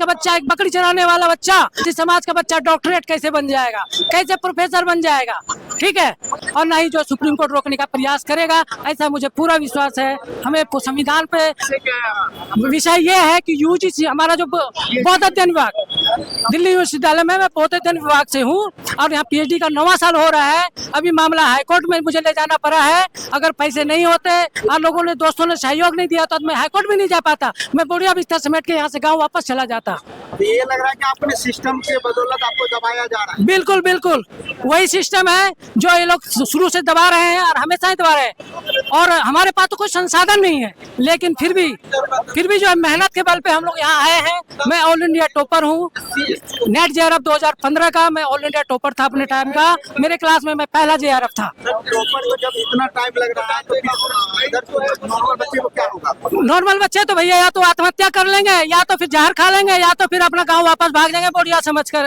का बच्चा, एक बकरी चराने वाला बच्चा, जिस समाज का बच्चा डॉक्टरेट कैसे बन जाएगा, कैसे प्रोफेसर बन जाएगा, ठीक है। और ना ही जो सुप्रीम कोर्ट रोकने का प्रयास करेगा, ऐसा मुझे पूरा विश्वास है। हमें संविधान पे विषय ये है कि यूजीसी हमारा जो बौद्ध अध्ययन विभाग, दिल्ली विश्वविद्यालय में मैं बौद्ध अध्ययन विभाग से हूँ और यहाँ पीएचडी का 9वां साल हो रहा है। अभी मामला हाईकोर्ट में मुझे ले जाना पड़ा है। अगर पैसे नहीं होते और लोगों ने, दोस्तों ने सहयोग नहीं दिया तो मैं हाईकोर्ट भी नहीं जा पाता, मैं बोरिया बिस्तर समेट के यहाँ से गाँव वापस चला जाता। ये लग रहा है कि अपने सिस्टम के बदौलत आपको दबाया जा रहा है। बिल्कुल बिल्कुल वही सिस्टम है जो ये लोग शुरू से दबा रहे हैं और हमेशा ही दबा रहे हैं। और हमारे पास तो कोई संसाधन नहीं है, लेकिन फिर भी जो है मेहनत के बल पे हम लोग यहाँ आए हैं। मैं ऑल इंडिया टॉपर हूँ, नेट जेआरएफ 2015 का मैं ऑल इंडिया टॉपर था अपने टाइम का। मेरे क्लास में मैं पहला जेआरएफ था। टॉपर को जब इतना टाइम लग रहा है तो इधर तो नॉर्मल बच्चे को क्या होगा? नॉर्मल बच्चे तो भैया या तो आत्महत्या कर लेंगे, या तो फिर जहर खा लेंगे, या तो फिर अपना गांव वापस भाग जाएंगे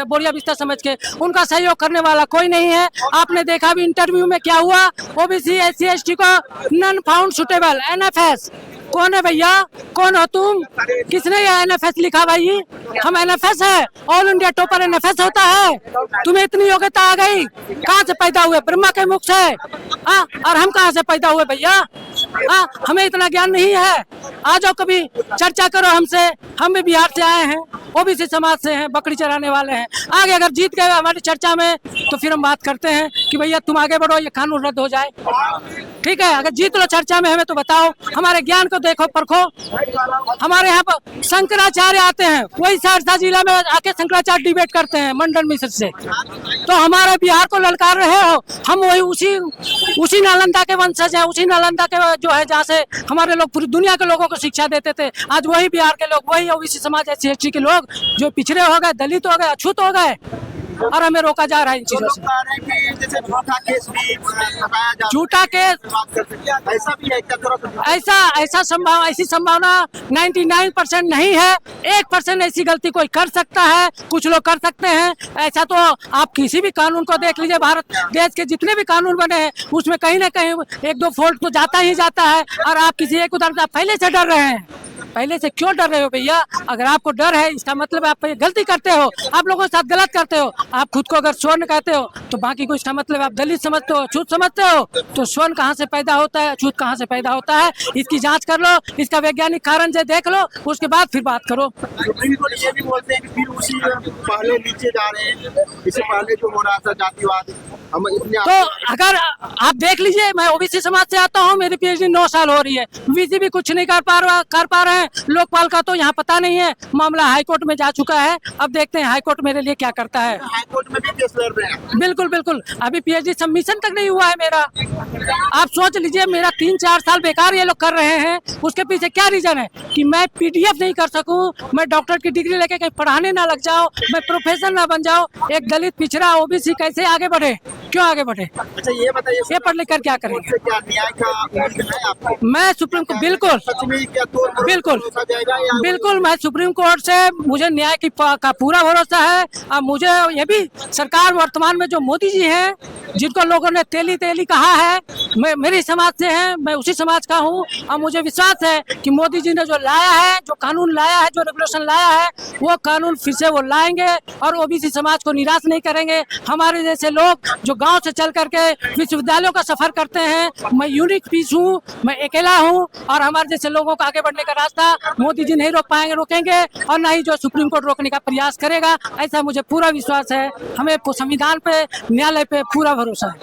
बोरिया बिस्तर समझ के। उनका सहयोग करने वाला कोई नहीं है। आपने देखा भी इंटरव्यू में क्या हुआ, ओबीसी SC ST को नॉन फाउंड सुटेबल NFS। कौन है भैया, कौन हो तुम? किसने ये NFS लिखा भाई? हम NFS है, ऑल इंडिया टॉपर NFS होता है। तुम्हें इतनी योग्यता आ गई, कहाँ से पैदा हुए? ब्रह्मा के मुख से। और हम कहाँ से पैदा हुए भैया? हमें इतना ज्ञान नहीं है। आ जाओ कभी चर्चा करो हमसे, हम भी बिहार से आए हैं, ओबीसी समाज से हैं, बकरी चराने वाले हैं। आगे अगर जीत गए हमारी चर्चा में तो फिर हम बात करते हैं कि भैया तुम आगे बढ़ो, ये कानून रद्द हो जाए, ठीक है। अगर जीत लो चर्चा में हमें तो बताओ, हमारे ज्ञान को देखो, परखो। हमारे यहाँ पर शंकराचार्य आते हैं, वही सहरसा जिला में आके शंकराचार्य डिबेट करते हैं मंडन मिश्र से। तो हमारे बिहार को ललकार रहे हो, हम वही उसी नालंदा के वंशज हैं, उसी नालंदा के जो है जहाँ से हमारे लोग पूरी दुनिया के लोगों को शिक्षा देते थे। आज वही बिहार के लोग, वही ओबीसी समाज SC ST के लोग जो पिछड़े हो गए, दलित हो गए, अछूत हो गए, और हमें रोका जा रहा है इन चीजों से। जैसे झूठा केस भी लगाया जा, झूठा केस ऐसा भी है क्या? ऐसी संभावना 99% नहीं है। 1% ऐसी गलती कोई कर सकता है, कुछ लोग कर सकते हैं। ऐसा तो आप किसी भी कानून को देख लीजिए, भारत देश के जितने भी कानून बने हैं उसमें कहीं ना कहीं 1-2 फॉल्ट तो जाता ही जाता है। और आप किसी एक उदाहरण पहले से डर रहे हैं। पहले से क्यों डर रहे हो भैया? अगर आपको डर है इसका मतलब आप गलती करते हो, आप लोगों के साथ गलत करते हो। आप खुद को अगर स्वर्ण कहते हो तो बाकी को इसका मतलब आप दलित समझते हो, अछूत समझते हो। तो स्वर्ण कहाँ से पैदा होता है, अछूत कहाँ से पैदा होता है, इसकी जांच कर लो, इसका वैज्ञानिक कारण से देख लो, उसके बाद फिर बात करो। ये भी बोलते हैं कि फिर उसी पहले नीचे जा रहे हैं, इससे पहले जो हो रहा था जातिवाद, हम तो अगर आप देख लीजिए, मैं ओबीसी समाज से आता हूँ, मेरी पीएचडी 9 साल हो रही है, बीसी भी कुछ नहीं कर पा रहे हैं। लोकपाल का तो यहाँ पता नहीं है, मामला हाईकोर्ट में जा चुका है। अब देखते हैं हाईकोर्ट मेरे लिए क्या करता है। हाईकोर्ट में भी केस लड़ रहे हैं? बिल्कुल अभी पीएचडी सबमिशन तक नहीं हुआ है मेरा। आप सोच लीजिए, मेरा 3-4 साल बेकार ये लोग कर रहे हैं। उसके पीछे क्या रीजन है कि मैं PDF नहीं कर सकूं, मैं डॉक्टर की डिग्री लेके कहीं पढ़ाने ना लग जाऊं, मैं प्रोफेसर ना बन जाऊं। एक दलित पिछड़ा ओबीसी कैसे आगे बढ़े, क्यों आगे बढ़े? अच्छा ये बताइए, ये पढ़ लिख कर क्या करेंगे? क्या न्याय का उम्मीद है आपको? मैं सुप्रीम कोर्ट बिल्कुल मैं सुप्रीम कोर्ट से, मुझे न्याय का पूरा भरोसा है। अब मुझे ये भी सरकार वर्तमान में जो मोदी जी हैं, जिनको लोगों ने तेली कहा है, मैं मेरे समाज से हैं, मैं उसी समाज का हूँ। अब मुझे विश्वास है कि मोदी जी ने जो लाया है, जो कानून लाया है, जो रेगुलेशन लाया है, वो कानून फिर से वो लाएंगे और ओबीसी समाज को निराश नहीं करेंगे। हमारे जैसे लोग जो गांव से चल करके विश्वविद्यालयों का सफर करते हैं, मैं यूनिक पीस हूँ, मैं अकेला हूँ, और हमारे जैसे लोगों को आगे बढ़ने का रास्ता मोदी जी नहीं रोकेंगे और ना ही जो सुप्रीम कोर्ट रोकने का प्रयास करेगा। ऐसा मुझे पूरा विश्वास है। हमें संविधान पे, न्यायालय पे पूरा भरोसा है।